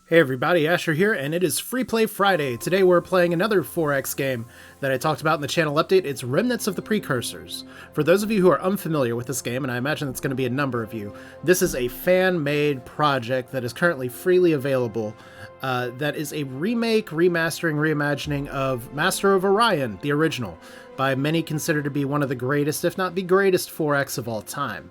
Hey everybody, Asher here, and it is Free Play Friday. Today we're playing another 4X game that I talked about in the channel update. It's Remnants of the Precursors. For those of you who are unfamiliar with this game, and I imagine it's going to be a number of you, this is a fan-made project that is currently freely available. That is a remake, remastering, reimagining of Master of Orion, the original, by many considered to be one of the greatest, if not the greatest 4X of all time.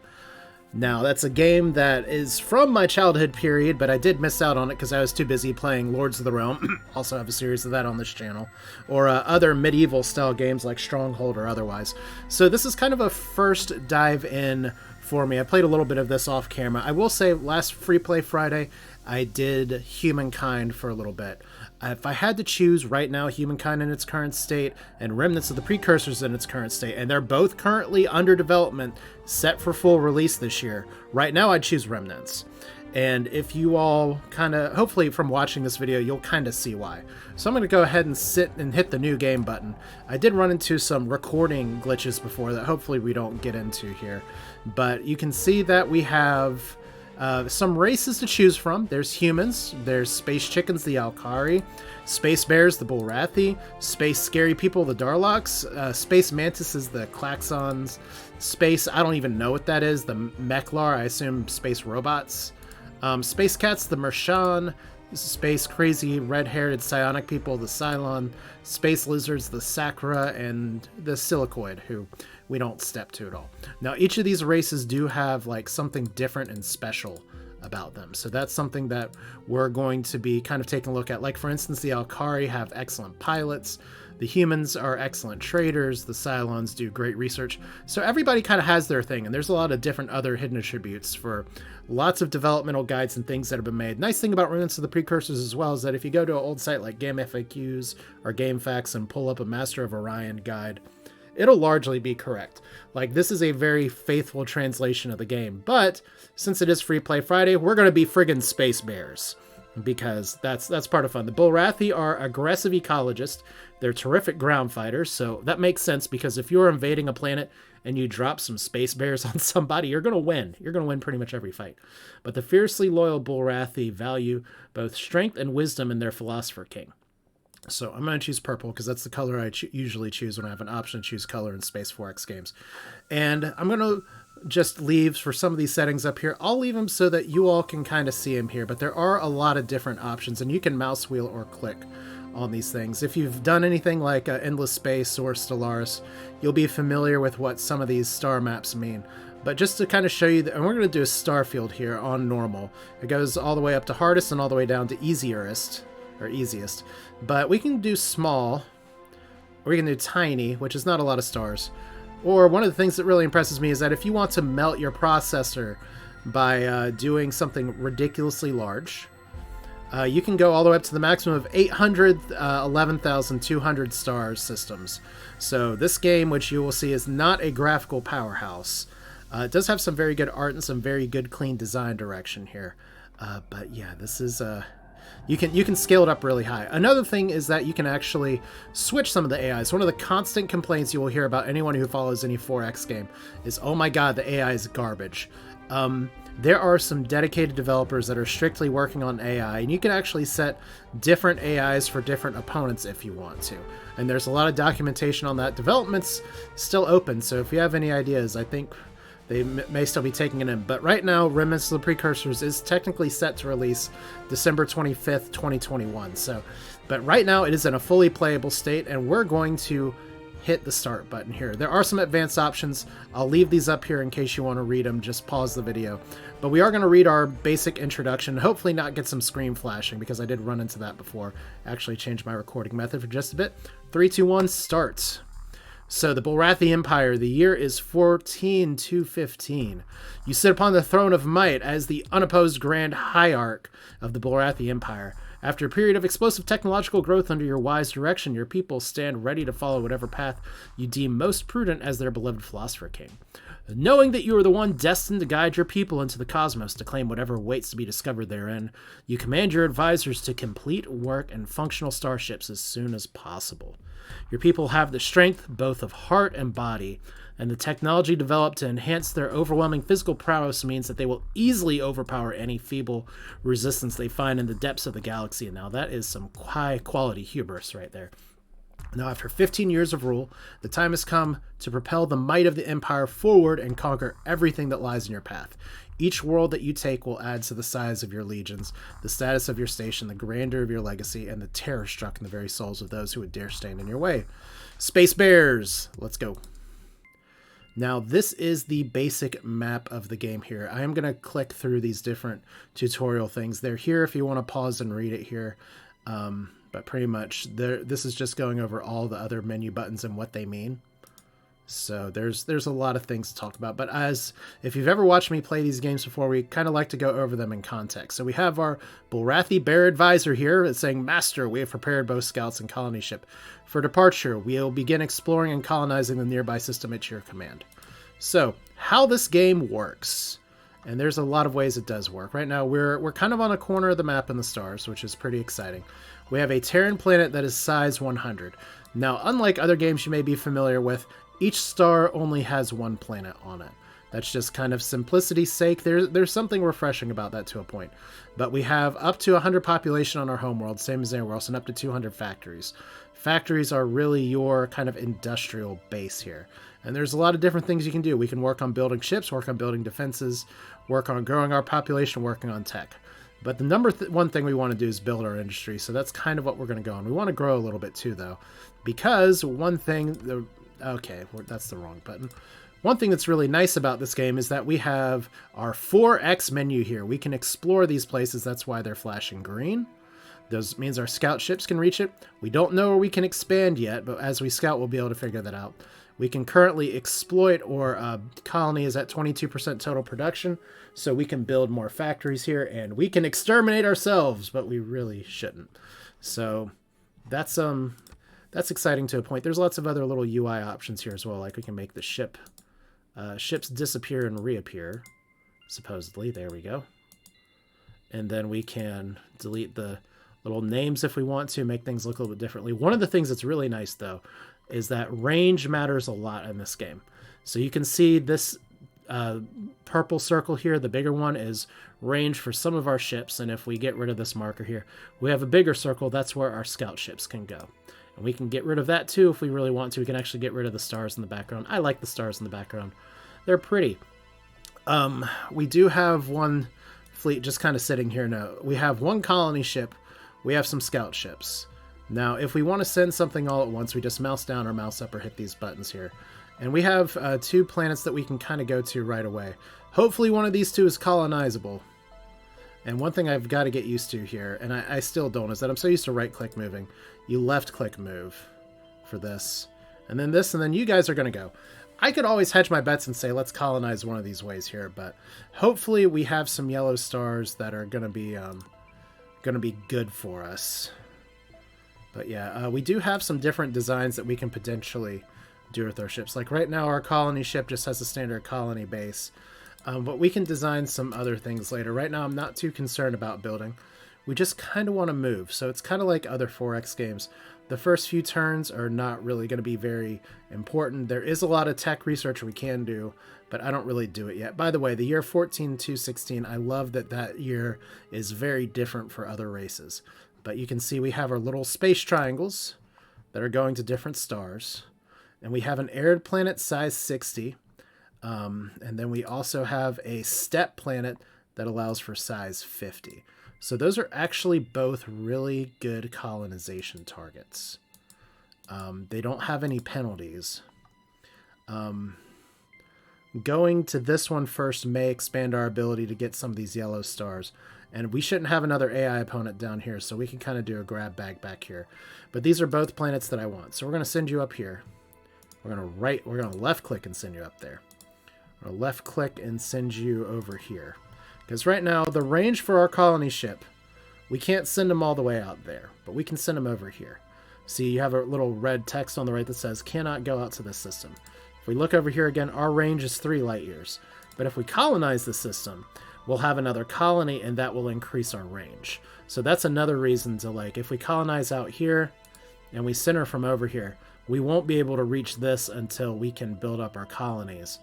Now, that's a game that is from my childhood period, but I did miss out on it because I was too busy playing Lords of the Realm. Also have a series of that on this channel. Or other medieval-style games like Stronghold or otherwise. So this is kind of a first dive in for me. I played a little bit of this off camera. I will say, last Free Play Friday, I did Humankind for a little bit. If I had to choose right now, Humankind in its current state and Remnants of the Precursors in its current state, and they're both currently under development, set for full release this year, right now I'd choose Remnants. And if you all kind of, hopefully from watching this video, you'll kind of see why. So I'm going to go ahead and sit and hit the new game button. I did run into some recording glitches before that hopefully we don't get into here. But you can see that we have some races to choose from. There's humans, there's space chickens, the Alkari, space bears, the Bulrathi, space scary people, the Darloks, space mantises, the Klaxons, space, I don't even know what that is, the Meklar, I assume space robots, space cats, the Mershan, space crazy red-haired psionic people, the Cylon, space lizards, the Sakura, and the Silicoid, who we don't step to at all. Now, each of these races do have like something different and special about them. So that's something that we're going to be kind of taking a look at. Like, for instance, the Alkari have excellent pilots. The humans are excellent traders. The Cylons do great research. So everybody kind of has their thing. And there's a lot of different other hidden attributes for lots of developmental guides and things that have been made. Nice thing about Remnants of the Precursors as well is that if you go to an old site like Game FAQs or GameFAQs and pull up a Master of Orion guide, it'll largely be correct. Like, this is a very faithful translation of the game, but since it is Free Play Friday, we're going to be friggin' space bears, because that's part of fun. The Bulrathi are aggressive ecologists. They're terrific ground fighters, so that makes sense, because if you're invading a planet and you drop some space bears on somebody, you're going to win. You're going to win pretty much every fight. But the fiercely loyal Bulrathi value both strength and wisdom in their Philosopher King. So I'm going to choose purple because that's the color I usually choose when I have an option to choose color in Space 4X games. And I'm going to just leave for some of these settings up here. I'll leave them so that you all can kind of see them here, but there are a lot of different options, and you can mouse wheel or click on these things. If you've done anything like Endless Space or Stellaris, you'll be familiar with what some of these star maps mean. But just to kind of show you, and we're going to do a star field here on normal. It goes all the way up to hardest and all the way down to easiest. But we can do small, or we can do tiny, which is not a lot of stars. Or one of the things that really impresses me is that if you want to melt your processor by doing something ridiculously large, you can go all the way up to the maximum of 811,200 stars systems. So this game, which you will see, is not a graphical powerhouse. It does have some very good art and some very good clean design direction here. But yeah, this is... You can scale it up really high. Another thing is that you can actually switch some of the AIs. One of the constant complaints you will hear about anyone who follows any 4X game is, oh my god, the AI is garbage. There are some dedicated developers that are strictly working on AI, and you can actually set different AIs for different opponents if you want to. And there's a lot of documentation on that. Development's still open, so if you have any ideas, I think they may still be taking it in. But right now, Remnants of the Precursors is technically set to release December 25th, 2021. But right now, it is in a fully playable state, and we're going to hit the start button here. There are some advanced options. I'll leave these up here in case you want to read them. Just pause the video. But we are going to read our basic introduction, hopefully not get some screen flashing, because I did run into that before. Actually changed my recording method for just a bit. 3, 2, 1, start. So the Bulrathi Empire, the year is 14215. You sit upon the throne of might as the unopposed grand hierarch of the Bulrathi Empire. After a period of explosive technological growth under your wise direction, your people stand ready to follow whatever path you deem most prudent as their beloved Philosopher King. Knowing that you are the one destined to guide your people into the cosmos to claim whatever waits to be discovered therein, you command your advisors to complete work and functional starships as soon as possible. Your people have the strength, both of heart and body, and the technology developed to enhance their overwhelming physical prowess means that they will easily overpower any feeble resistance they find in the depths of the galaxy. Now that is some high-quality hubris right there. Now, after 15 years of rule, the time has come to propel the might of the Empire forward and conquer everything that lies in your path. Each world that you take will add to the size of your legions, the status of your station, the grandeur of your legacy, and the terror struck in the very souls of those who would dare stand in your way. Space Bears! Let's go. Now, this is the basic map of the game here. I am going to click through these different tutorial things. They're here if you want to pause and read it here. But pretty much, this is just going over all the other menu buttons and what they mean. So there's a lot of things to talk about. But if you've ever watched me play these games before, we kind of like to go over them in context. So we have our Bulrathi Bear Advisor here. It's saying, Master, we have prepared both scouts and colony ship. For departure, we'll begin exploring and colonizing the nearby system at your command. So, how this game works. And there's a lot of ways it does work. Right now, we're kind of on a corner of the map in the stars, which is pretty exciting. We have a Terran planet that is size 100. Now, unlike other games you may be familiar with, each star only has one planet on it. That's just kind of simplicity's sake. There's something refreshing about that to a point. But we have up to 100 population on our homeworld, same as anywhere else, and up to 200 factories. Factories are really your kind of industrial base here. And there's a lot of different things you can do. We can work on building ships, work on building defenses, work on growing our population, working on tech. But the number one thing we want to do is build our industry, so that's kind of what we're going to go on. We want to grow a little bit too, though, because one thing... Okay, that's the wrong button. One thing that's really nice about this game is that we have our 4X menu here. We can explore these places, that's why they're flashing green. Those means our scout ships can reach it. We don't know where we can expand yet, but as we scout, we'll be able to figure that out. We can currently exploit, or colony is at 22% total production, so we can build more factories here, and we can exterminate ourselves, but we really shouldn't. So that's exciting to a point. There's lots of other little UI options here as well, like we can make the ships disappear and reappear, supposedly. There we go. And then we can delete the little names if we want to, make things look a little bit differently. One of the things that's really nice, though, is that range matters a lot in this game. So you can see this purple circle here, the bigger one, is range for some of our ships, and if we get rid of this marker here, we have a bigger circle. That's where our scout ships can go. And we can get rid of that too if we really want to. We can actually get rid of the stars in the background. I like the stars in the background. They're pretty. We do have one fleet just kind of sitting here now. We have one colony ship. We have some scout ships. Now, if we want to send something all at once, we just mouse down or mouse up or hit these buttons here. And we have 2 planets that we can kind of go to right away. Hopefully one of these 2 is colonizable. And one thing I've got to get used to here, and I still don't, is that I'm so used to right-click moving. You left-click move for this. And then this, and then you guys are going to go. I could always hedge my bets and say, let's colonize one of these ways here, but hopefully we have some yellow stars that are going to be good for us. But yeah, we do have some different designs that we can potentially do with our ships. Like right now, our colony ship just has a standard colony base. But we can design some other things later. Right now, I'm not too concerned about building. We just kind of want to move. So it's kind of like other 4X games. The first few turns are not really going to be very important. There is a lot of tech research we can do, but I don't really do it yet. By the way, the year 14216, I love that year is very different for other races. But you can see we have our little space triangles that are going to different stars. And we have an arid planet size 60. And then we also have a steppe planet that allows for size 50. So those are actually both really good colonization targets. They don't have any penalties. Going to this one first may expand our ability to get some of these yellow stars. And we shouldn't have another AI opponent down here, so we can kind of do a grab bag back here. But these are both planets that I want. So we're going to send you up here. We're going to left click and send you up there. Or left click and send you over here. Because right now, the range for our colony ship, we can't send them all the way out there, but we can send them over here. See, you have a little red text on the right that says, cannot go out to this system. If we look over here again, our range is 3 light years. But if we colonize the system, we'll have another colony, and that will increase our range. So that's another reason to, like, if we colonize out here and we center from over here, we won't be able to reach this until we can build up our colonies.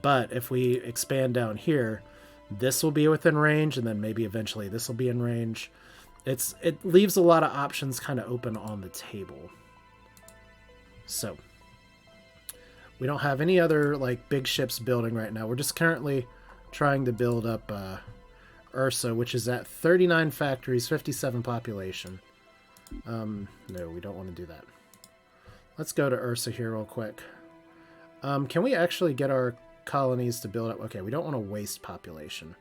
But if we expand down here, this will be within range, and then maybe eventually this will be in range. It leaves a lot of options kind of open on the table. So we don't have any other like big ships building right now. We're just currently trying to build up Ursa, which is at 39 factories, 57 population. No, we don't want to do that. Let's go to Ursa here real quick. Can we actually get our colonies to build up? Okay, we don't want to waste population.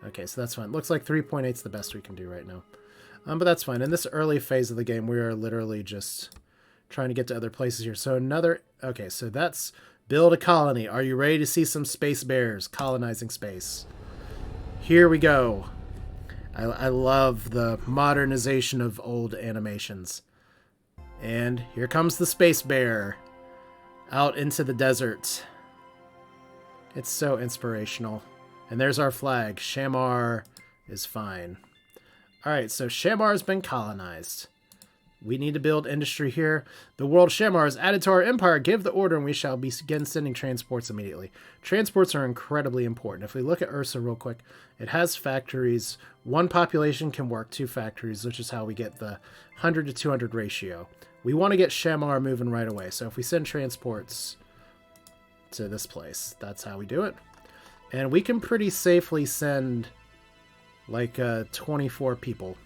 Okay, so that's fine. Looks like 3.8 is the best we can do right now. But that's fine. In this early phase of the game, we are literally just trying to get to other places here. So another... Okay, so that's build a colony. Are you ready to see some space bears colonizing space? Here we go. I love the modernization of old animations. And here comes the space bear out into the desert. It's so inspirational. And there's our flag. Shamar is fine. Alright, so Shamar has been colonized. We need to build industry here. The world Shamar is added to our empire. Give the order and we shall begin sending transports immediately. Transports are incredibly important. If we look at Ursa real quick, it has factories. One population can work 2 factories, which is how we get the 100 to 200 ratio. We want to get Shamar moving right away. So if we send transports to this place, that's how we do it. And we can pretty safely send like 24 people.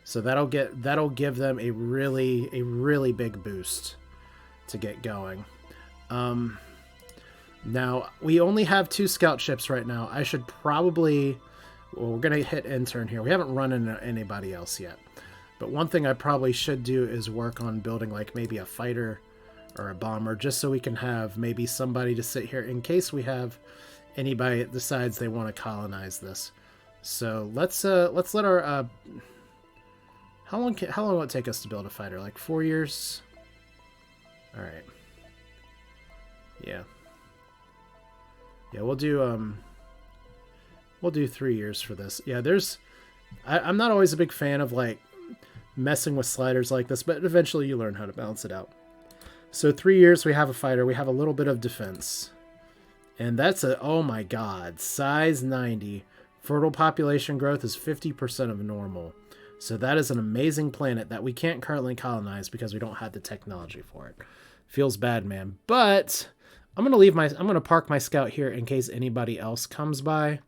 So that'll give them a really big boost to get going. Now we only have 2 scout ships right now. I should probably, well, we're gonna hit intern here. We haven't run into anybody else yet. But one thing I probably should do is work on building like maybe a fighter or a bomber, just so we can have maybe somebody to sit here in case we have anybody that decides they want to colonize this. So let's let our how long will it take us to build a fighter? Like 4 years? All right. Yeah. Yeah, we'll do 3 years for this. Yeah, I'm not always a big fan of like messing with sliders like this, but eventually you learn how to balance it out. So 3 years we have a fighter, we have a little bit of defense. And that's oh my god, size 90. Fertile population growth is 50% of normal. So that is an amazing planet that we can't currently colonize because we don't have the technology for it. Feels bad, man. But I'm gonna park my scout here in case anybody else comes by.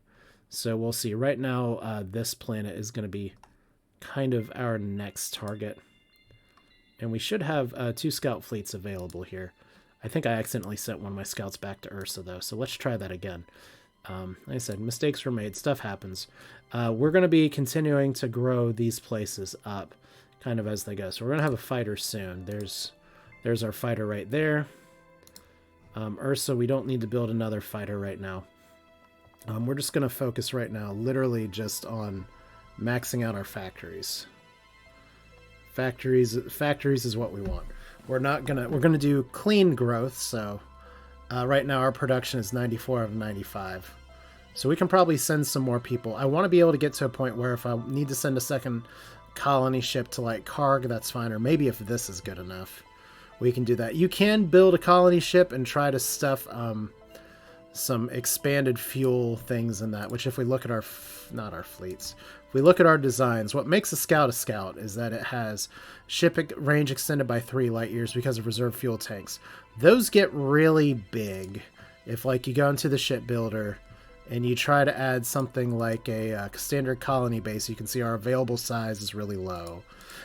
So we'll see. Right now, this planet is gonna be kind of our next target. And we should have 2 scout fleets available here. I think I accidentally sent one of my scouts back to Ursa, though, so let's try that again. Like I said, mistakes were made. Stuff happens. We're going to be continuing to grow these places up kind of as they go. So we're going to have a fighter soon. There's our fighter right there. Ursa, we don't need to build another fighter right now. We're just going to focus right now literally just on maxing out our factories. Factories is what we want. We're gonna do clean growth, so right now our production is 94 out of 95. So we can probably send some more people. I want to be able to get to a point where if I need to send a second colony ship to like Karg, that's fine, or maybe if this is good enough, we can do that. You can build a colony ship and try to stuff some expanded fuel things in that, which if we look at not our fleets, if we look at our designs, what makes a scout is that it has ship range extended by 3 light years because of reserve fuel tanks. Those get really big if like you go into the shipbuilder and you try to add something like a standard colony base. You can see our available size is really low.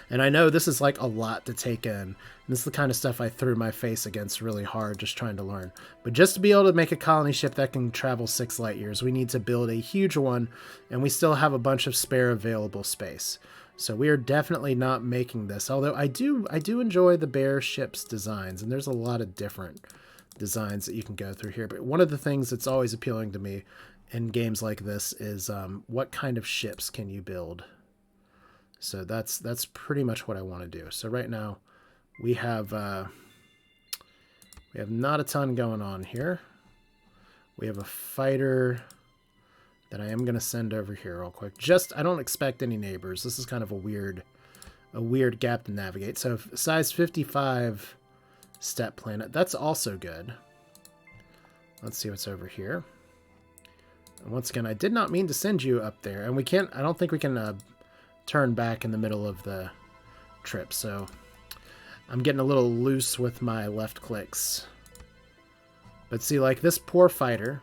And I know this is like a lot to take in. And this is the kind of stuff I threw my face against really hard just trying to learn. But just to be able to make a colony ship that can travel 6 light years, we need to build a huge one, and we still have a bunch of spare available space. So we are definitely not making this. Although I do enjoy the bear ships designs, and there's a lot of different designs that you can go through here. But one of the things that's always appealing to me in games like this is what kind of ships can you build? So that's pretty much what I want to do. So right now We have not a ton going on here. We have a fighter that I am going to send over here real quick. Just, I don't expect any neighbors. This is kind of a weird gap to navigate. So size 55 step planet. That's also good. Let's see what's over here. And once again, I did not mean to send you up there. And we can't, I don't think we can turn back in the middle of the trip. So I'm getting a little loose with my left clicks. But see, like this poor fighter,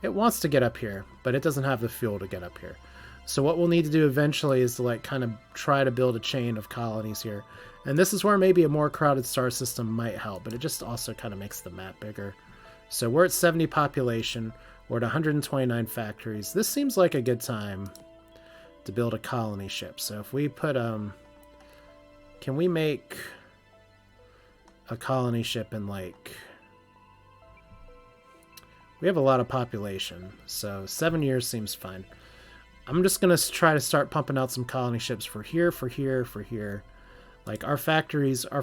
it wants to get up here, but it doesn't have the fuel to get up here. So what we'll need to do eventually is to like kind of try to build a chain of colonies here. And this is where maybe a more crowded star system might help, but it just also kind of makes the map bigger. So we're at 70 population. We're at 129 factories. This seems like a good time to build a colony ship. So if we put, can we make a colony ship in like... We have a lot of population, so 7 years seems fine. I'm just going to try to start pumping out some colony ships for here, for here, for here. Like, our factories are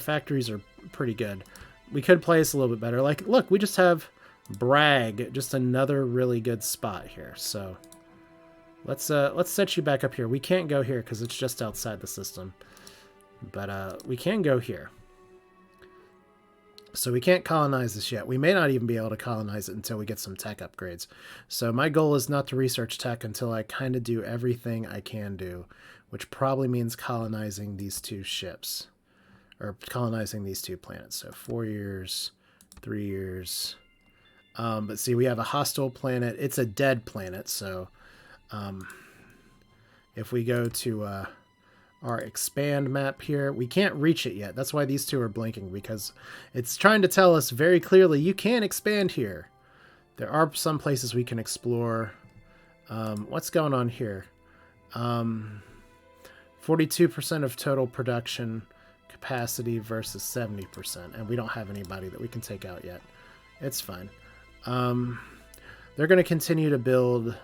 pretty good. We could place a little bit better. Like, look, we just have Bragg, just another really good spot here. So, let's set you back up here. We can't go here because it's just outside the system. But we can go here. So we can't colonize this yet. We may not even be able to colonize it until we get some tech upgrades. So my goal is not to research tech until I kind of do everything I can do, which probably means colonizing these two ships, or colonizing these two planets. So 4 years, 3 years. But see, we have a hostile planet. It's a dead planet. So if we go to our expand map here, we can't reach it yet. That's why these two are blinking, because it's trying to tell us very clearly you can expand here. There are some places we can explore. What's going on here? 42% of total production capacity versus 70%, and we don't have anybody that we can take out yet. It's fine. They're going to continue to build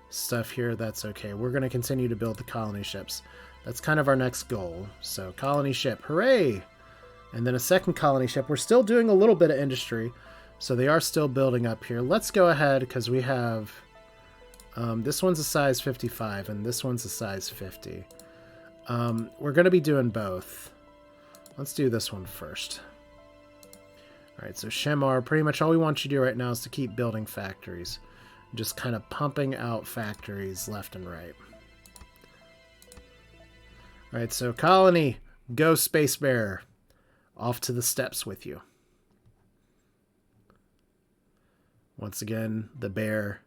stuff here. That's okay. We're going to continue to build the colony ships. That's kind of our next goal. So, colony ship, hooray! And then a second colony ship. We're still doing a little bit of industry, so they are still building up here. Let's go ahead, because we have... this one's a size 55, and this one's a size 50. We're going to be doing both. Let's do this one first. Alright, so Shemar, pretty much all we want you to do right now is to keep building factories. Just kind of pumping out factories left and right. Alright, so colony, go Space Bear. Off to the steps with you. Once again, the bear.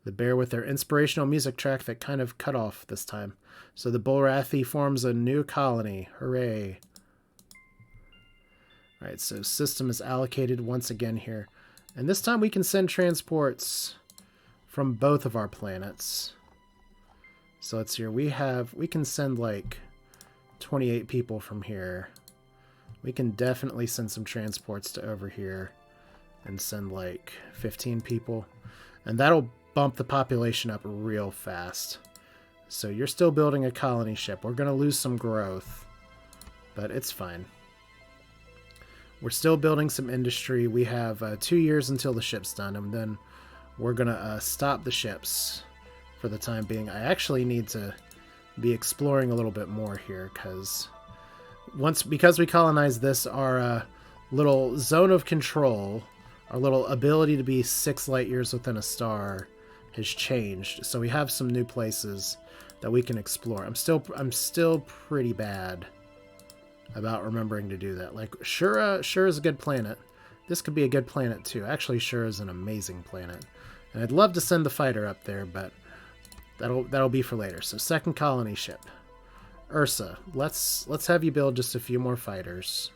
The bear with their inspirational music track that kind of cut off this time. So the Bulrathi forms a new colony. Hooray. Alright, so system is allocated once again here. And this time we can send transports from both of our planets. So let's see, we can send like 28 people from here. We can definitely send some transports to over here and send like 15 people. And that'll bump the population up real fast. So you're still building a colony ship. We're going to lose some growth, but it's fine. We're still building some industry. We have 2 years until the ship's done, and then we're going to stop the ships for the time being. I actually need to be exploring a little bit more here, because we colonize this, our little zone of control, our little ability to be 6 light years within a star has changed. So we have some new places that we can explore. I'm still pretty bad about remembering to do that. Like Shura is a good planet. This could be a good planet too. Actually, Shura is an amazing planet, and I'd love to send the fighter up there, but that'll be for later. So second colony ship, Ursa. Let's have you build just a few more fighters.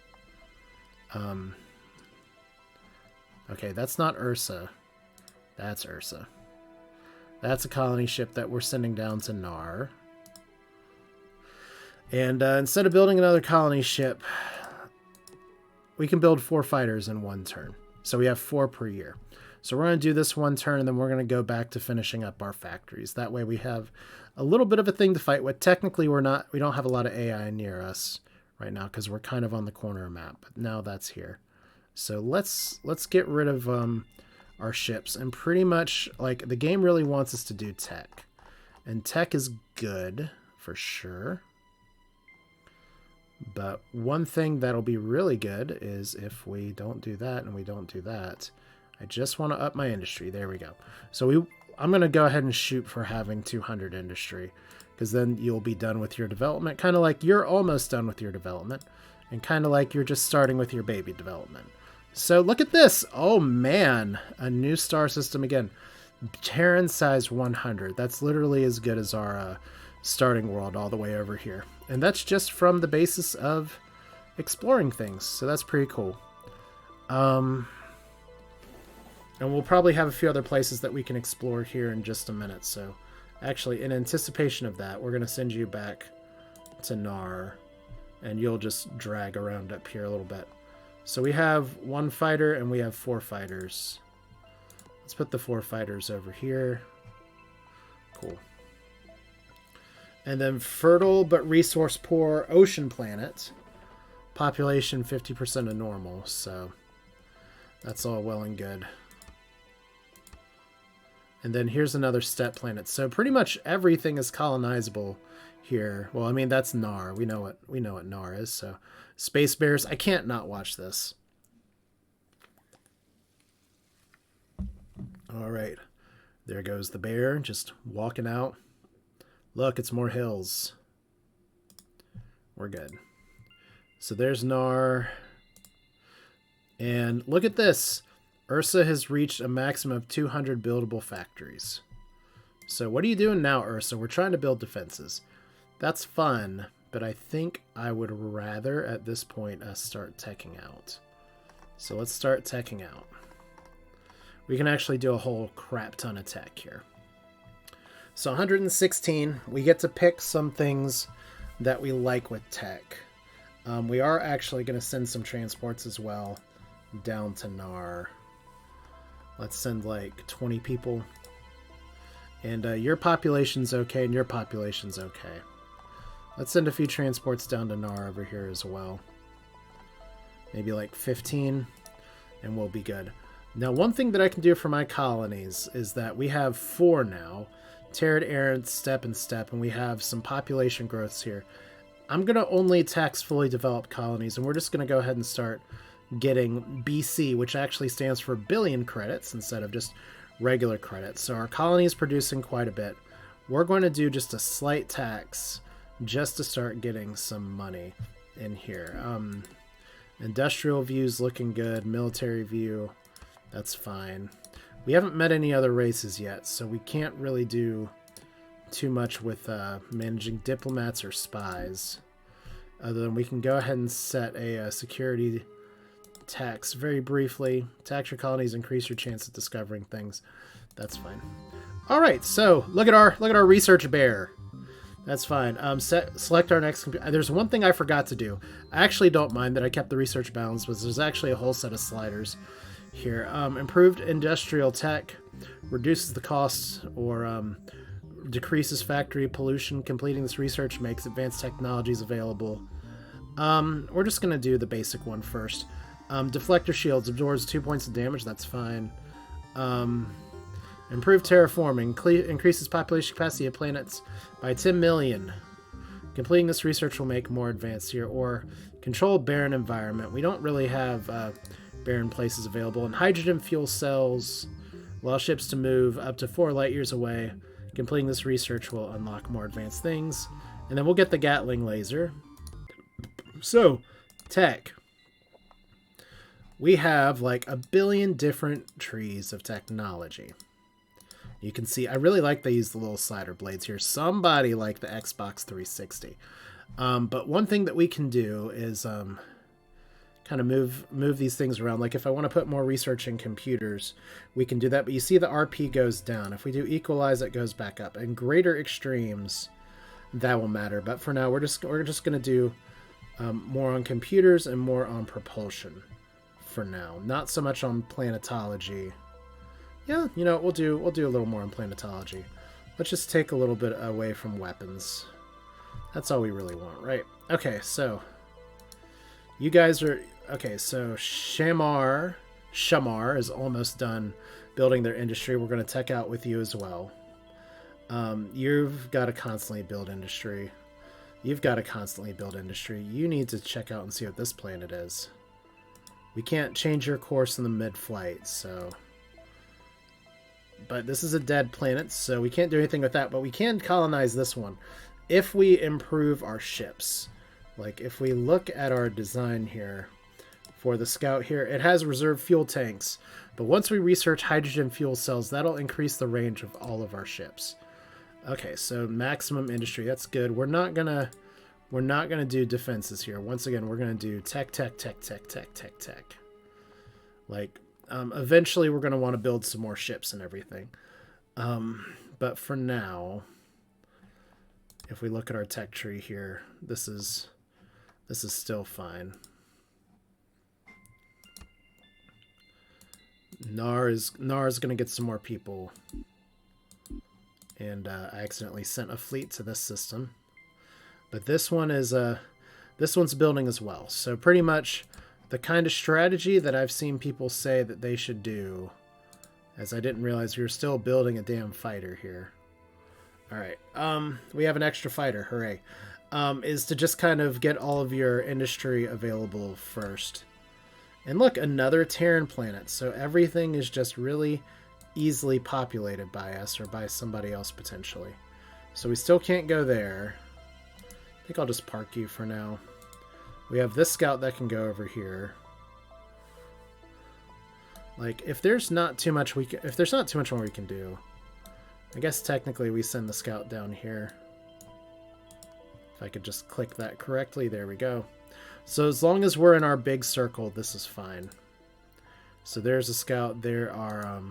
Okay, that's not Ursa. That's Ursa. That's a colony ship that we're sending down to Nar. And instead of building another colony ship, we can build 4 fighters in 1 turn. So we have 4 per year. So we're going to do this 1 turn, and then we're going to go back to finishing up our factories. That way we have a little bit of a thing to fight with. Technically, we don't have a lot of AI near us right now because we're kind of on the corner map. But now that's here. So let's get rid of our ships, and pretty much like the game really wants us to do tech, and tech is good for sure. But one thing that'll be really good is if we don't do that and we don't do that. I just want to up my industry. There we go. So I'm going to go ahead and shoot for having 200 industry, because then you'll be done with your development. Kind of like you're almost done with your development, and kind of like you're just starting with your baby development. So look at this. Oh man, a new star system again. Terran size 100. That's literally as good as our starting world all the way over here. And that's just from the basis of exploring things. So that's pretty cool. And we'll probably have a few other places that we can explore here in just a minute. So actually, in anticipation of that, we're going to send you back to Nar, and you'll just drag around up here a little bit. So we have 1 fighter and we have 4 fighters. Let's put the 4 fighters over here. Cool. And then fertile but resource poor ocean planet. Population 50% of normal, so that's all well and good. And then here's another steppe planet. So pretty much everything is colonizable here. Well, I mean, that's Nar. We know what Nar is. So Space Bears. I can't not watch this. All right. There goes the bear, just walking out. Look, it's more hills. We're good. So there's Nar. And look at this. Ursa has reached a maximum of 200 buildable factories. So what are you doing now, Ursa? We're trying to build defenses. That's fun, but I think I would rather at this point us start teching out. So let's start teching out. We can actually do a whole crap ton of tech here. So 116, we get to pick some things that we like with tech. We are actually going to send some transports as well down to Nar. Let's send like 20 people. And your population's okay, and your population's okay. Let's send a few transports down to Nar over here as well. Maybe like 15, and we'll be good. Now, one thing that I can do for my colonies is that we have 4 now. Terran, Arid, Steppe, and Steppe, and we have some population growths here. I'm going to only tax fully developed colonies, and we're just going to go ahead and start getting BC, which actually stands for billion credits instead of just regular credits. So our colony is producing quite a bit. We're going to do just a slight tax just to start getting some money in here. Industrial view's looking good. Military view, that's fine. We haven't met any other races yet, so we can't really do too much with managing diplomats or spies. Other than we can go ahead and set a security tax very briefly. Tax your colonies, increase your chance of discovering things. That's fine. All right, so look at our research bear. That's fine. Select our next computer. There's one thing I forgot to do. I actually don't mind that I kept the research balance, but there's actually a whole set of sliders here. Improved industrial tech reduces the cost or decreases factory pollution. Completing this research makes advanced technologies available. We're just going to do the basic one first. Deflector shields absorbs 2 points of damage. That's fine. Improved terraforming increases population capacity of planets by 10 million. Completing this research will make more advanced here. Or control barren environment. We don't really have barren places available. And hydrogen fuel cells allow ships to move up to 4 light years away. Completing this research will unlock more advanced things. And then we'll get the Gatling laser. So, tech. We have like a billion different trees of technology. You can see, I really like they use the little slider blades here. Somebody like the Xbox 360. But one thing that we can do is kind of move these things around. Like if I want to put more research in computers, we can do that. But you see the RP goes down. If we do equalize, it goes back up. And greater extremes, that will matter. But for now, we're just going to do more on computers and more on propulsion for now. Not so much on planetology. Yeah, you know, we'll do a little more on planetology. Let's just take a little bit away from weapons. That's all we really want, right? Okay, so You guys are... Okay, so Shamar is almost done building their industry. We're going to tech out with you as well. You've got to constantly build industry. You've got to constantly build industry. You need to check out and see what this planet is. We can't change your course in the mid-flight, so... But this is a dead planet, so we can't do anything with that. But we can colonize this one if we improve our ships. Like, if we look at our design here for the scout here, it has reserve fuel tanks. But once we research hydrogen fuel cells, that'll increase the range of all of our ships. Okay, so maximum industry. That's good. We're not gonna do defenses here. Once again, we're gonna do tech. Like, eventually we're gonna want to build some more ships and everything. But for now, if we look at our tech tree here, this is still fine. Nar is gonna get some more people. And I accidentally sent a fleet to this system. But this one is this one's building as well. So pretty much the kind of strategy that I've seen people say that they should do, as I didn't realize we were still building a damn fighter here. Alright, we have an extra fighter, hooray. Is to just kind of get all of your industry available first. And look, another Terran planet. So everything is just really easily populated by us or by somebody else potentially. So we still can't go there. I think I'll just park you for now. We have this scout that can go over here. Like, if there's not too much more we can do, I guess technically we send the scout down here. If I could just click that correctly, there we go. So as long as we're in our big circle, this is fine. So there's a scout. There are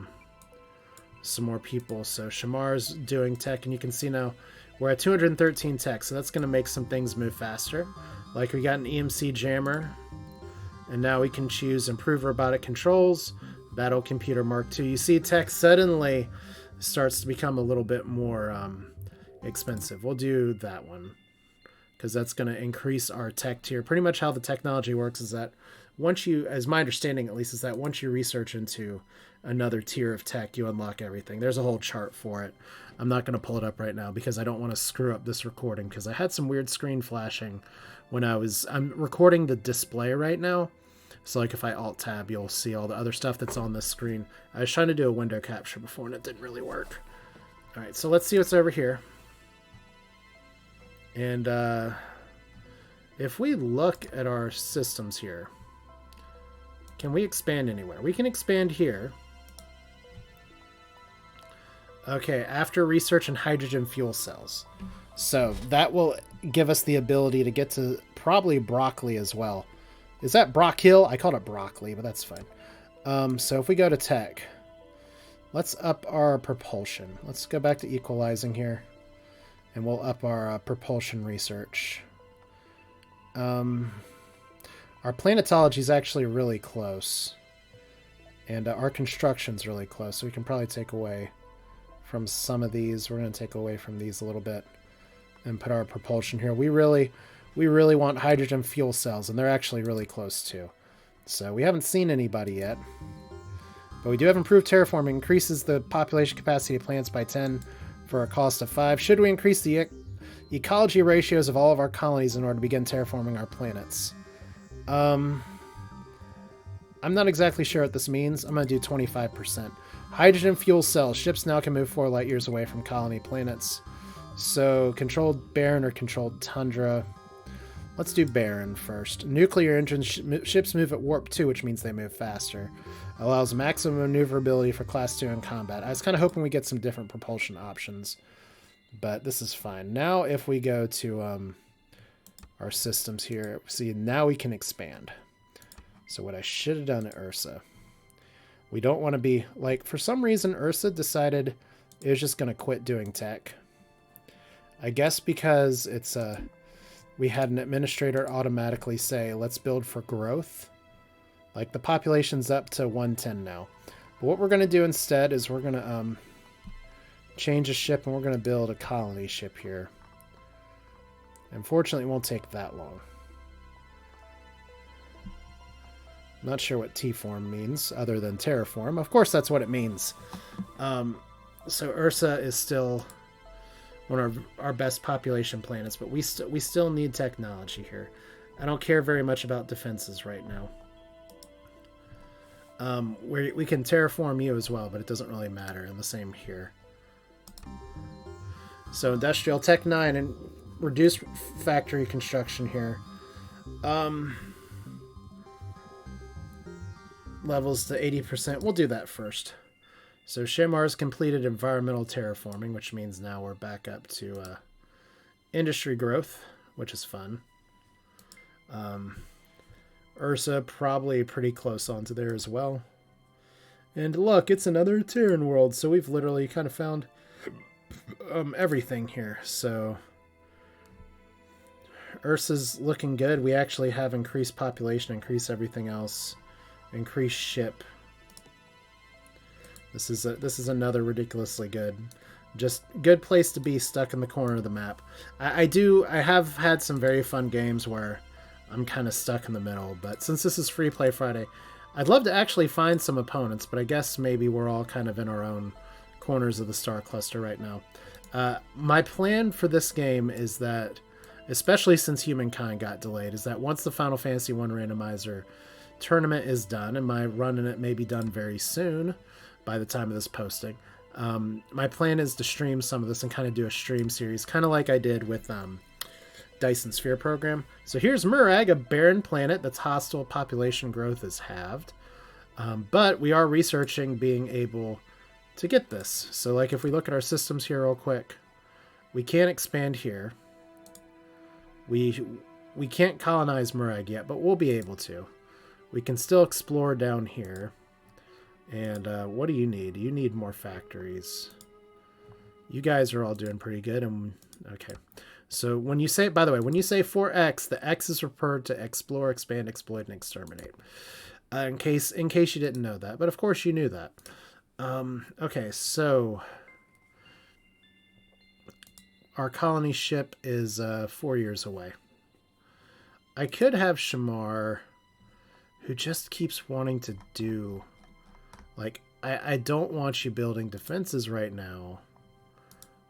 some more people. So Shamar's doing tech, and you can see now we're at 213 tech, so that's going to make some things move faster. Like, we got an EMC jammer, and now we can choose improve robotic controls, battle computer Mark II. You see tech suddenly starts to become a little bit more expensive. We'll do that one because that's going to increase our tech tier. Pretty much how the technology works is that once you, as my understanding at least, is that once you research into another tier of tech, you unlock everything. There's a whole chart for it. I'm not going to pull it up right now because I don't want to screw up this recording, because I had some weird screen flashing when I'm recording the display right now. So like if I alt tab, you'll see all the other stuff that's on this screen. I was trying to do a window capture before and it didn't really work. All right, so let's see what's over here. And if we look at our systems here, can we expand anywhere? We can expand here. Okay, after research in hydrogen fuel cells. So that will give us the ability to get to probably broccoli as well. Is that Brock Hill? I called it broccoli, but that's fine. So if we go to tech, let's up our propulsion. Let's go back to equalizing here, and we'll up our propulsion research. Our planetology is actually really close, and our construction's really close, so we can probably take away from some of these. We're going to take away from these a little bit and put our propulsion here. We really want hydrogen fuel cells, and they're actually really close too. So we haven't seen anybody yet, but we do have improved terraforming. Increases the population capacity of plants by 10 for a cost of 5. Should we increase the ecology ratios of all of our colonies in order to begin terraforming our planets? I'm not exactly sure what this means. I'm going to do 25%. Hydrogen fuel cells. Ships now can move 4 light years away from colony planets. So controlled barren or controlled tundra. Let's do barren first. Nuclear engine ships move at warp 2, which means they move faster. Allows maximum maneuverability for class 2 in combat. I was kind of hoping we get some different propulsion options, but this is fine. Now if we go to our systems here, see, now we can expand. So what I should have done at Ursa. We don't want to be, like, for some reason Ursa decided it was just going to quit doing tech. I guess because it's we had an administrator automatically say, let's build for growth. Like, the population's up to 110 now. But what we're going to do instead is we're going to change a ship, and we're going to build a colony ship here. Unfortunately, it won't take that long. Not sure what T-form means other than terraform. Of course, that's what it means. So Ursa is still one of our best population planets, but we still need technology here. I don't care very much about defenses right now. We can terraform you as well, but it doesn't really matter, and the same here. So Industrial Tech 9 and reduce factory construction here. Levels to 80%. We'll do that first. So Shamar's completed environmental terraforming, which means now we're back up to industry growth, which is fun. Ursa probably pretty close onto there as well. And look, it's another Terran world, so we've literally kind of found everything here. So Ursa's looking good. We actually have increased population, increased everything else, increased ship. This is another ridiculously good, just good place to be, stuck in the corner of the map. I have had some very fun games where I'm kind of stuck in the middle, but since this is Free Play Friday, I'd love to actually find some opponents, but I guess maybe we're all kind of in our own corners of the star cluster right now. My plan for this game is that, especially since Humankind got delayed, is that once the Final Fantasy 1 randomizer tournament is done, and my run in it may be done very soon by the time of this posting, my plan is to stream some of this and kind of do a stream series, kind of like I did with Dyson Sphere program. So here's Murag, a barren planet that's hostile. Population growth is halved. But we are researching being able to get this. So like if we look at our systems here real quick, we can't expand here. We can't colonize Murag yet, but we'll be able to. We can still explore down here. And what do you need? You need more factories. You guys are all doing pretty good. And okay. So when you say, by the way, when you say 4X, the X is referred to explore, expand, exploit, and exterminate. In case you didn't know that, but of course you knew that. Okay, so our colony ship is 4 years away. I could have Shamar, who just keeps wanting to do, like, I don't want you building defenses right now.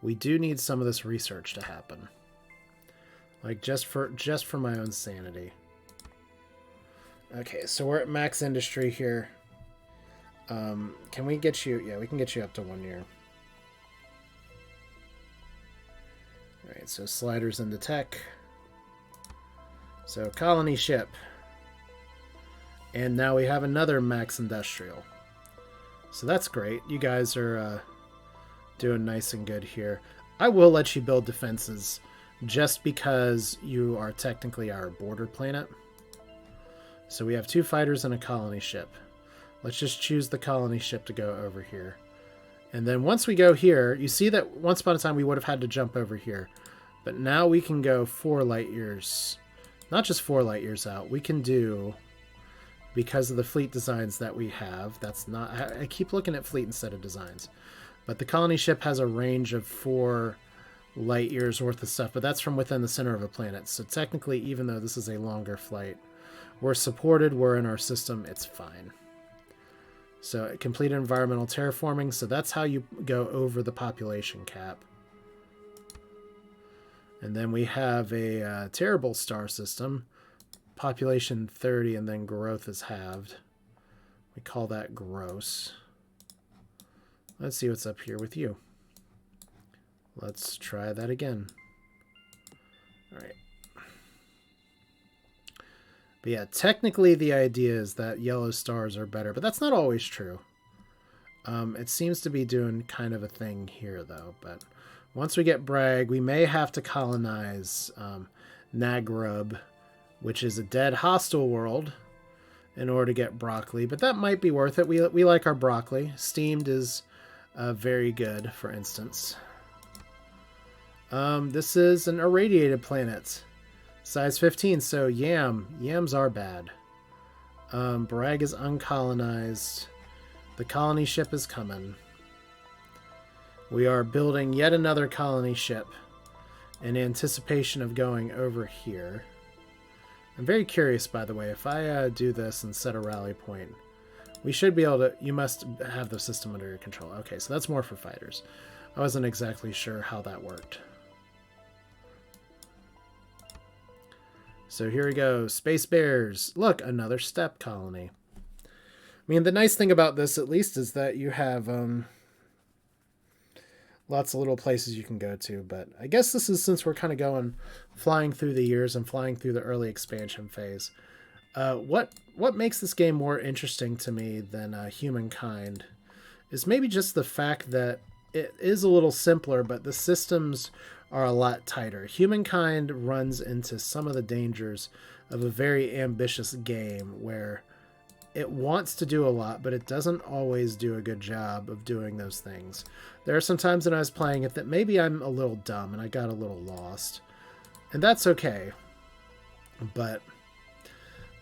We do need some of this research to happen. Like, just for my own sanity. Okay, so we're at max industry here. Can we get you... Yeah, we can get you up to 1 year. Alright, so sliders into tech. So, colony ship. And now we have another max industrial. So that's great. You guys are doing nice and good here. I will let you build defenses just because you are technically our border planet. So we have 2 fighters and a colony ship. Let's just choose the colony ship to go over here. And then once we go here, you see that once upon a time we would have had to jump over here. But now we can go 4 light years. Not just 4 light years out. We can do, because of the fleet designs that we have, that's not... I keep looking at fleet instead of designs. But the colony ship has a range of 4 light years worth of stuff, but that's from within the center of a planet. So technically, even though this is a longer flight, we're supported, we're in our system, it's fine. So complete environmental terraforming, so that's how you go over the population cap. And then we have a terrible star system, population 30, and then growth is halved. We call that gross. Let's see what's up here with you. Let's try that again. All right. But yeah, technically the idea is that yellow stars are better, but that's not always true. It seems to be doing kind of a thing here, though. But once we get Bragg, we may have to colonize Nagrub, which is a dead hostile world, in order to get broccoli. But that might be worth it. We like our broccoli. Steamed is very good, for instance. This is an irradiated planet. Size 15, so yams are bad. Bragg is uncolonized. The colony ship is coming. We are building yet another colony ship in anticipation of going over here. I'm very curious, by the way, if I do this and set a rally point, we should be able to... You must have the system under your control. Okay, so that's more for fighters. I wasn't exactly sure how that worked. So here we go. Space Bears. Look, another steppe colony. I mean, the nice thing about this, at least, is that you have lots of little places you can go to. But I guess this is since we're kind of flying through the years and flying through the early expansion phase. What makes this game more interesting to me than Humankind is maybe just the fact that it is a little simpler, but the systems are a lot tighter. Humankind runs into some of the dangers of a very ambitious game where it wants to do a lot, but it doesn't always do a good job of doing those things. There are some times when I was playing it that maybe I'm a little dumb and I got a little lost. And that's okay. But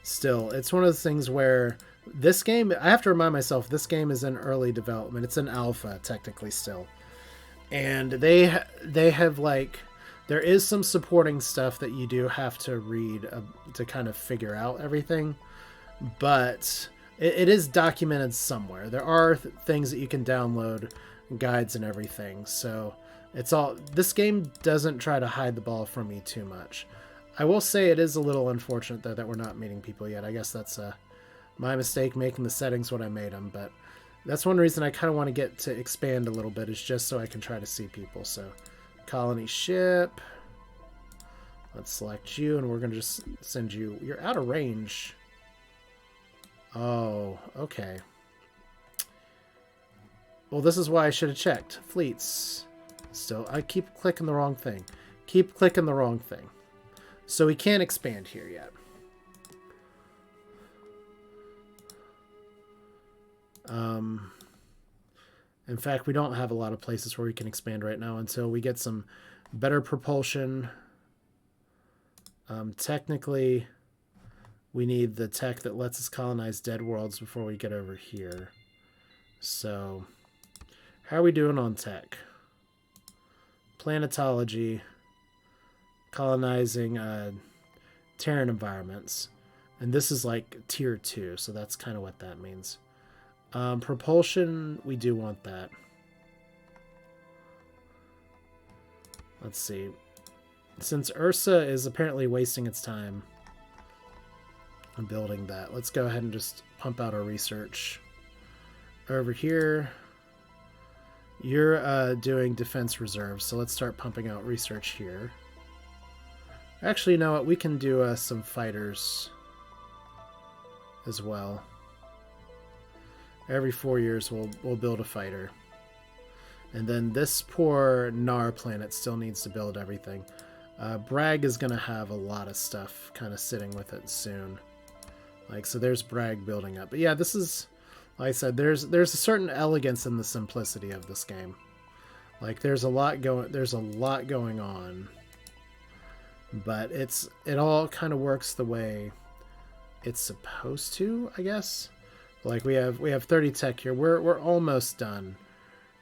still, it's one of those things where this game, I have to remind myself, this game is in early development. It's in alpha, technically, still. And they have, like, there is some supporting stuff that you do have to read to kind of figure out everything. But it is documented somewhere. There are things that you can download, guides and everything. So it's all, this game doesn't try to hide the ball from me too much. I will say it is a little unfortunate, though, that we're not meeting people yet. I guess that's my mistake making the settings what I made them. But that's one reason I kind of want to get to expand a little bit, is just so I can try to see people. So colony ship. Let's select you, and we're going to just send you. You're out of range. Oh, okay. Well, this is why I should have checked. Fleets. Still, I keep clicking the wrong thing. Keep clicking the wrong thing. So we can't expand here yet. In fact, we don't have a lot of places where we can expand right now until we get some better propulsion. Technically, we need the tech that lets us colonize dead worlds before we get over here. So, how are we doing on tech? Planetology, colonizing Terran environments. And this is like tier 2, so that's kind of what that means. Propulsion, we do want that. Let's see. Since Ursa is apparently wasting its time building that, let's go ahead and just pump out our research. Over here, you're doing defense reserves, so let's start pumping out research here. Actually, you know what? We can do some fighters as well. Every 4 years, we'll build a fighter. And then this poor Nar planet still needs to build everything. Bragg is going to have a lot of stuff kind of sitting with it soon. Like, so there's Bragg building up. But yeah, this is, like I said, there's a certain elegance in the simplicity of this game. Like, there's a lot going on. But it all kind of works the way it's supposed to, I guess. Like, we have 30 tech here. We're almost done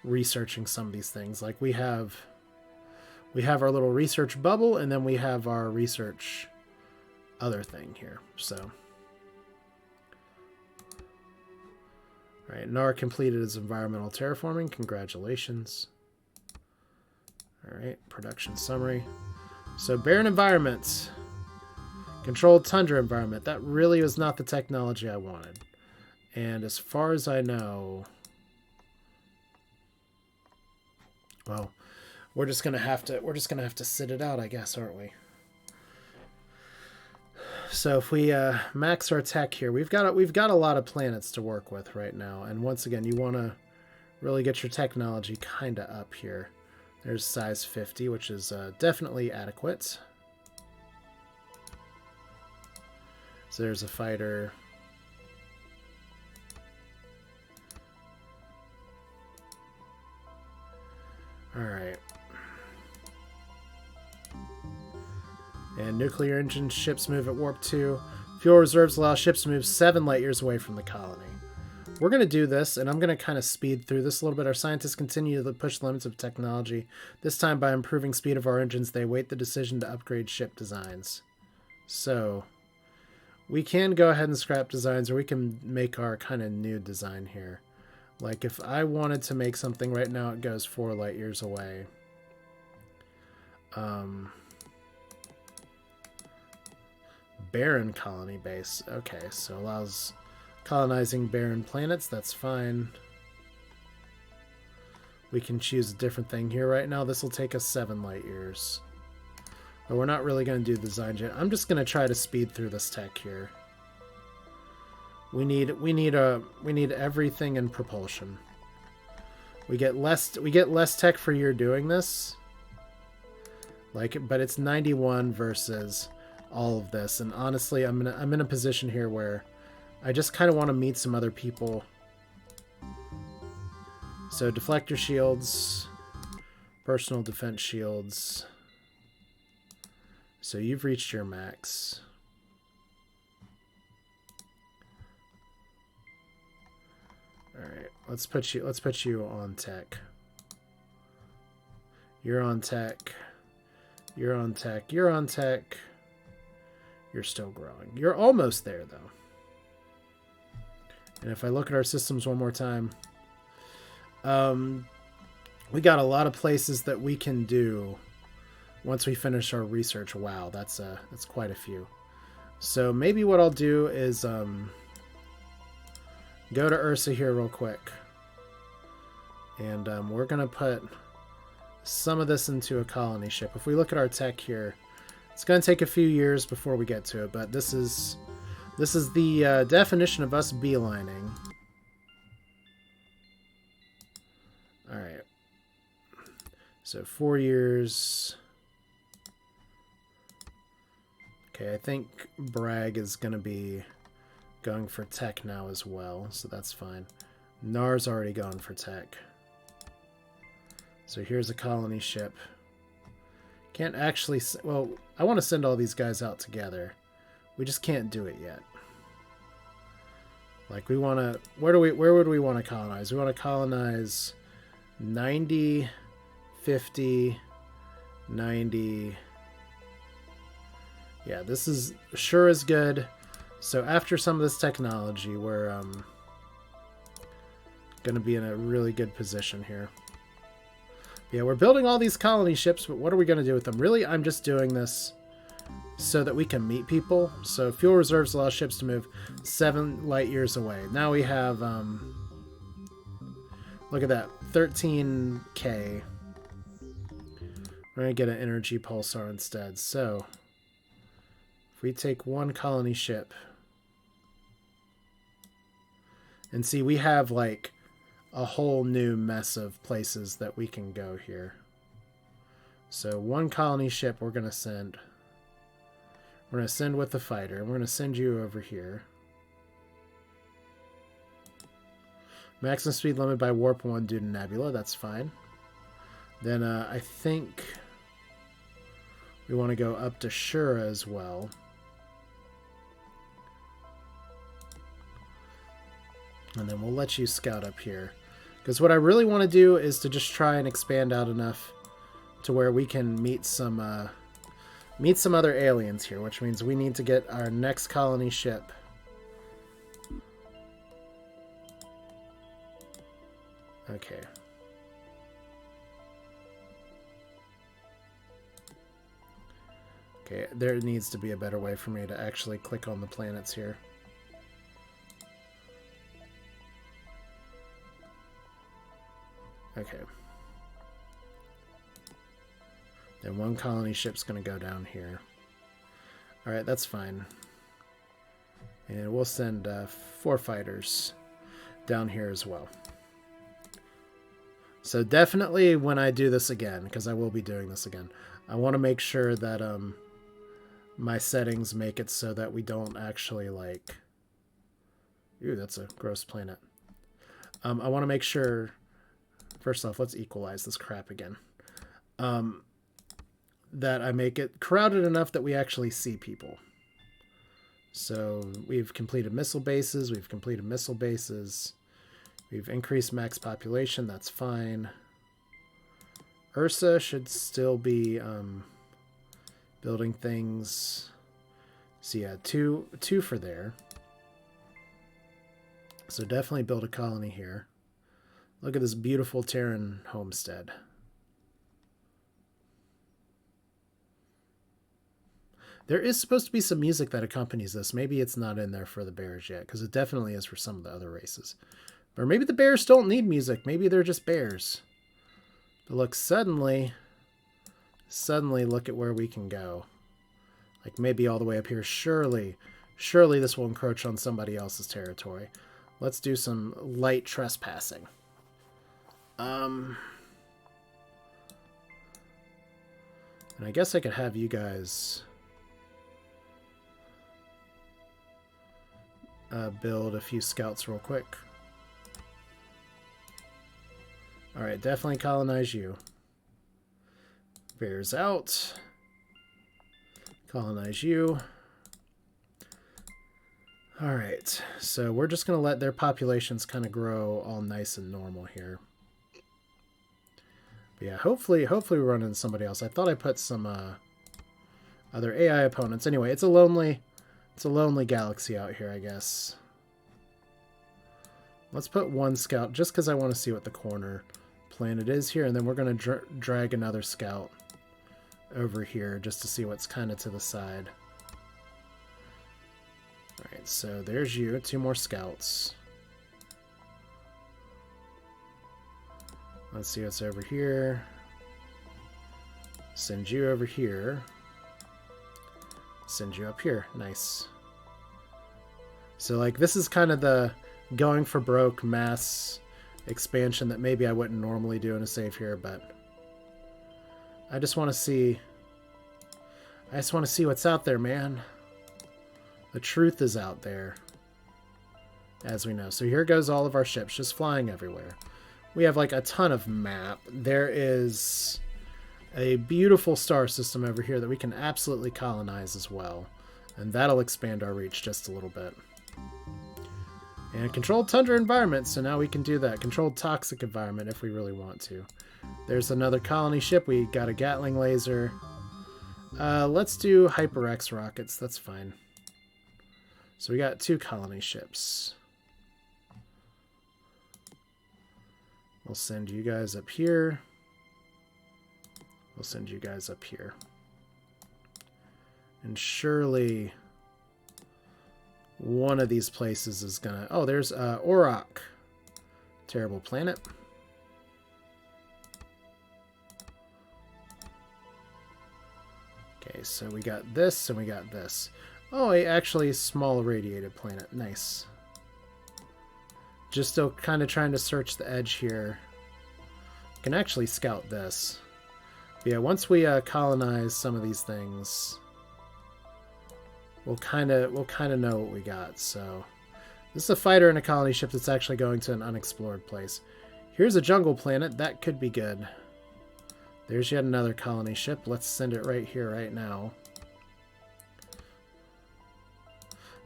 researching some of these things. Like, we have our little research bubble, and then we have our research other thing here. So, all right, Nar completed his environmental terraforming. Congratulations. All right, production summary. So, barren environments, controlled tundra environment. That really was not the technology I wanted. And as far as I know, well, we're just gonna have to sit it out, I guess, aren't we? So if we max our tech here, we've got a lot of planets to work with right now. And once again, you want to really get your technology kind of up here. There's size 50, which is definitely adequate. So there's a fighter. All right. And nuclear engine ships move at warp 2. Fuel reserves allow ships to move 7 light years away from the colony. We're going to do this, and I'm going to kind of speed through this a little bit. Our scientists continue to push the limits of technology. This time, by improving speed of our engines, they await the decision to upgrade ship designs. So, We can go ahead and scrap designs, or we can make our kind of new design here. Like, if I wanted to make something right now, it goes 4 light years away. Barren colony base. Okay, so allows colonizing barren planets. That's fine. We can choose a different thing here right now. This will take us 7 light years. But we're not really going to do design yet. I'm just going to try to speed through this tech here. We need everything in propulsion. We get less tech for year doing this. Like, but it's 91 versus all of this, and honestly, I'm in a position here where I just kind of want to meet some other people. So deflector shields, personal defense shields. So you've reached your max. All right, let's put you on tech. You're on tech. You're on tech. You're on tech. You're still growing. You're almost there, though. And if I look at our systems one more time, we got a lot of places that we can do once we finish our research. Wow, that's quite a few. So maybe what I'll do is go to Ursa here real quick. And we're going to put some of this into a colony ship. If we look at our tech here, it's going to take a few years before we get to it, but this is the definition of us beelining. All right. So 4 years. Okay, I think Bragg is going to be going for tech now as well, so that's fine. Nar's already gone for tech. So here's a colony ship. Can't actually... Well, I want to send all these guys out together. We just can't do it yet. Like, we want to... Where would we want to colonize? We want to colonize 90, 50, 90... Yeah, this is sure is good. So after some of this technology, we're going to be in a really good position here. Yeah, we're building all these colony ships, but what are we going to do with them? Really, I'm just doing this so that we can meet people. So fuel reserves allow ships to move 7 light years away. Now we have, look at that, 13K. We're going to get an energy pulsar instead. So if we take one colony ship, and see, we have like a whole new mess of places that we can go here. So one colony ship we're going to send. We're going to send with the fighter. We're going to send you over here. Maximum speed limit by warp 1 due to nebula. That's fine. Then I think we want to go up to Shura as well. And then we'll let you scout up here. Because what I really want to do is to just try and expand out enough to where we can meet some other aliens here, which means we need to get our next colony ship. Okay. Okay, there needs to be a better way for me to actually click on the planets here. Okay. Then one colony ship's going to go down here. Alright, that's fine. And we'll send 4 fighters down here as well. So definitely when I do this again, because I will be doing this again, I want to make sure that my settings make it so that we don't actually like... Ooh, that's a gross planet. I want to make sure... First off, let's equalize this crap again. That I make it crowded enough that we actually see people. So we've completed missile bases. We've completed missile bases. We've increased max population. That's fine. Ursa should still be building things. So yeah, two for there. So definitely build a colony here. Look at this beautiful Terran homestead. There is supposed to be some music that accompanies this. Maybe it's not in there for the bears yet, because it definitely is for some of the other races. Or maybe the bears don't need music. Maybe they're just bears. But look, suddenly look at where we can go. Like maybe all the way up here. Surely this will encroach on somebody else's territory. Let's do some light trespassing. And I guess I could have you guys build a few scouts real quick. Alright, definitely colonize you. Bears out. Colonize you. Alright, so we're just going to let their populations kind of grow all nice and normal here. But yeah, hopefully we run into somebody else. I thought I put some other AI opponents. Anyway, it's a lonely galaxy out here, I guess. Let's put one scout just because I want to see what the corner planet is here, and then we're going to drag another scout over here just to see what's kind of to the side. Alright, so there's you. 2 more scouts. Let's see what's over here. Send you over here. Send you up here. Nice. So, like, this is kind of the going for broke mass expansion that maybe I wouldn't normally do in a save here, but I just want to see what's out there, man. The truth is out there, as we know. So here goes all of our ships just flying everywhere. We have like a ton of map. There is a beautiful star system over here that we can absolutely colonize as well, and that'll expand our reach just a little bit. And controlled tundra environment, so now we can do that. Controlled toxic environment if we really want to. There's another colony ship. We got a Gatling laser. Let's do Hyper-X rockets. That's fine. So we got 2 colony ships. We'll send you guys up here. We'll send you guys up here. And surely one of these places is gonna... Oh, there's Ursoc. Terrible planet. Okay, so we got this and we got this. Oh, actually small irradiated planet. Nice. Just still kind of trying to search the edge here. Can actually scout this. But yeah, once we colonize some of these things, we'll kind of know what we got. So this is a fighter and a colony ship that's actually going to an unexplored place. Here's a jungle planet. That could be good. There's yet another colony ship. Let's send it right here, right now.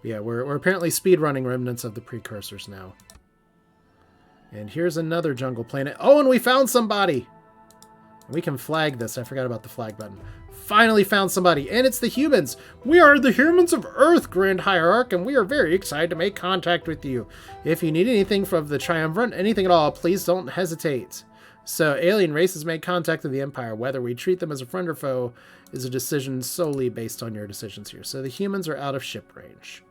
Yeah, we're apparently speedrunning Remnants of the Precursors now. And here's another jungle planet. Oh, and we found somebody! We can flag this. I forgot about the flag button. Finally found somebody, and it's the humans! We are the humans of Earth, Grand Hierarch, and we are very excited to make contact with you. If you need anything from the Triumvirate, anything at all, please don't hesitate. So, alien races made contact with the Empire. Whether we treat them as a friend or foe is a decision solely based on your decisions here. So the humans are out of ship range.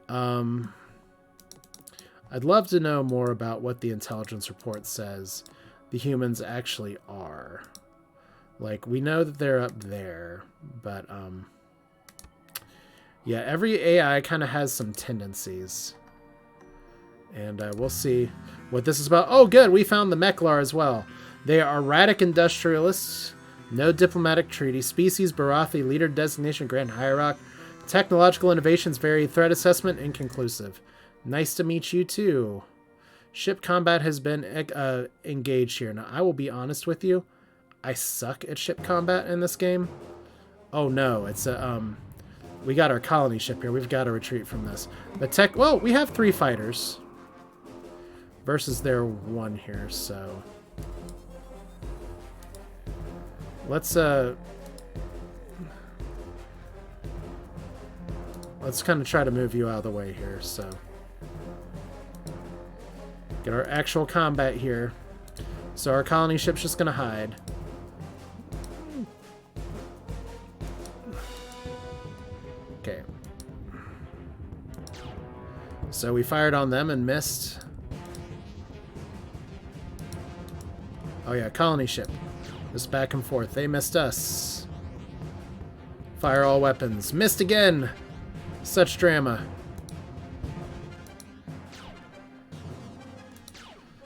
I'd love to know more about what the intelligence report says the humans actually are. Like, we know that they're up there, but, yeah, every AI kind of has some tendencies. And we'll see what this is about. Oh, good, we found the Meklar as well. They are erratic industrialists, no diplomatic treaty, species Barathi, leader designation Grand Hierarch, technological innovations vary, threat assessment inconclusive. Nice to meet you too. Ship combat has been engaged here. Now, I will be honest with you. I suck at ship combat in this game. Oh no, it's a, we got our colony ship here. We've got to retreat from this. The well, we have 3 fighters versus their 1 here, so let's let's kind of try to move you out of the way here. So get our actual combat here. So our colony ship's just going to hide. Okay. So we fired on them and missed. Oh yeah, colony ship. Just back and forth. They missed us. Fire all weapons. Missed again! Such drama.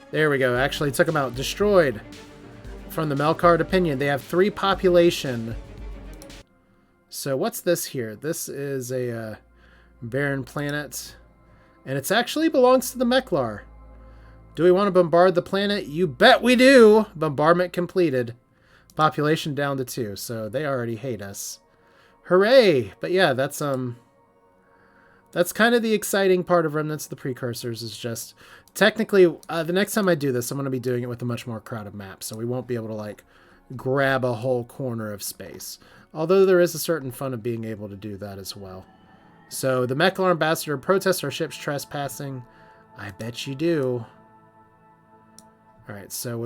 There we go. Actually took them out. Destroyed. From the Melkard opinion, they have 3 population. So what's this here? This is a barren planet. And it actually belongs to the Meklar. Do we want to bombard the planet? You bet we do! Bombardment completed. Population down to 2, so they already hate us. Hooray! But yeah, that's kind of the exciting part of Remnants of the Precursors, is just technically the next time I do this, I'm going to be doing it with a much more crowded map, so we won't be able to like grab a whole corner of space. Although there is a certain fun of being able to do that as well. So the Meklar ambassador protests our ship's trespassing. I bet you do. Alright, so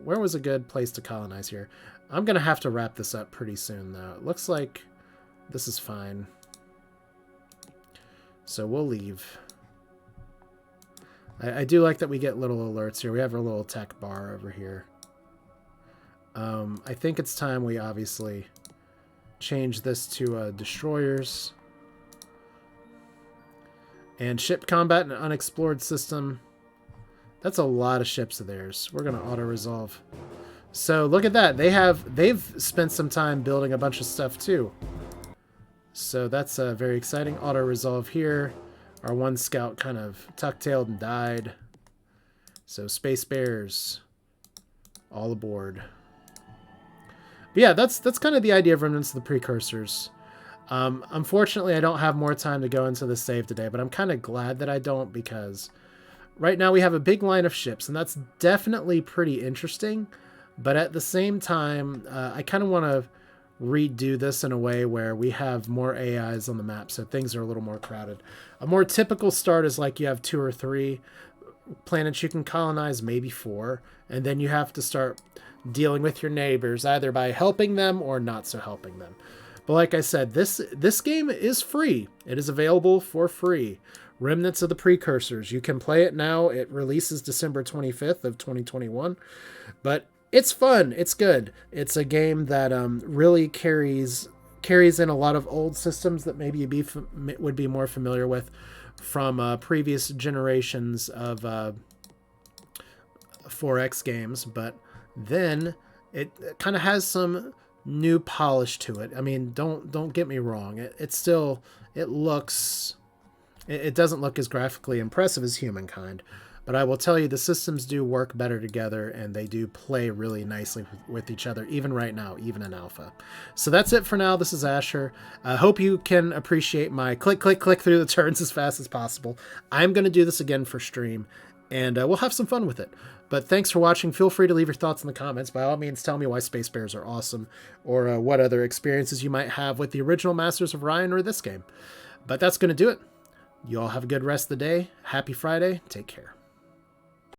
where was a good place to colonize here? I'm going to have to wrap this up pretty soon, though. It looks like this is fine. So we'll leave. I do like that we get little alerts here. We have our little tech bar over here. I think it's time we obviously change this to destroyers. And ship combat and unexplored system. That's a lot of ships of theirs. We're going to auto-resolve. So look at that. They've spent some time building a bunch of stuff too. So that's very exciting. Auto-resolve here. Our one scout kind of tuck-tailed and died. So Space Bears, all aboard. But yeah, that's kind of the idea of Remnants of the Precursors. Unfortunately, I don't have more time to go into the save today, but I'm kind of glad that I don't, because right now we have a big line of ships, and that's definitely pretty interesting. But at the same time, I kind of want to redo this in a way where we have more AIs on the map, so things are a little more crowded. A more typical start is like you have 2 or 3 planets you can colonize, maybe 4, and then you have to start dealing with your neighbors, either by helping them or not so helping them. But like I said, this game is free. It is available for free. Remnants of the Precursors. You can play it now. It releases December 25th of 2021. But it's fun. It's good. It's a game that really carries in a lot of old systems that maybe you would be more familiar with from previous generations of 4X games. But then it kind of has some new polish to it. I mean, don't get me wrong. It doesn't look as graphically impressive as Humankind, but I will tell you the systems do work better together, and they do play really nicely with each other, even right now, even in alpha. So that's it for now. This is Asher. I hope you can appreciate my click through the turns as fast as possible. I'm going to do this again for stream, and we'll have some fun with it. But thanks for watching. Feel free to leave your thoughts in the comments. By all means, tell me why Space Bears are awesome, or what other experiences you might have with the original Masters of Orion or this game. But that's going to do it. You all have a good rest of the day. Happy Friday. Take care.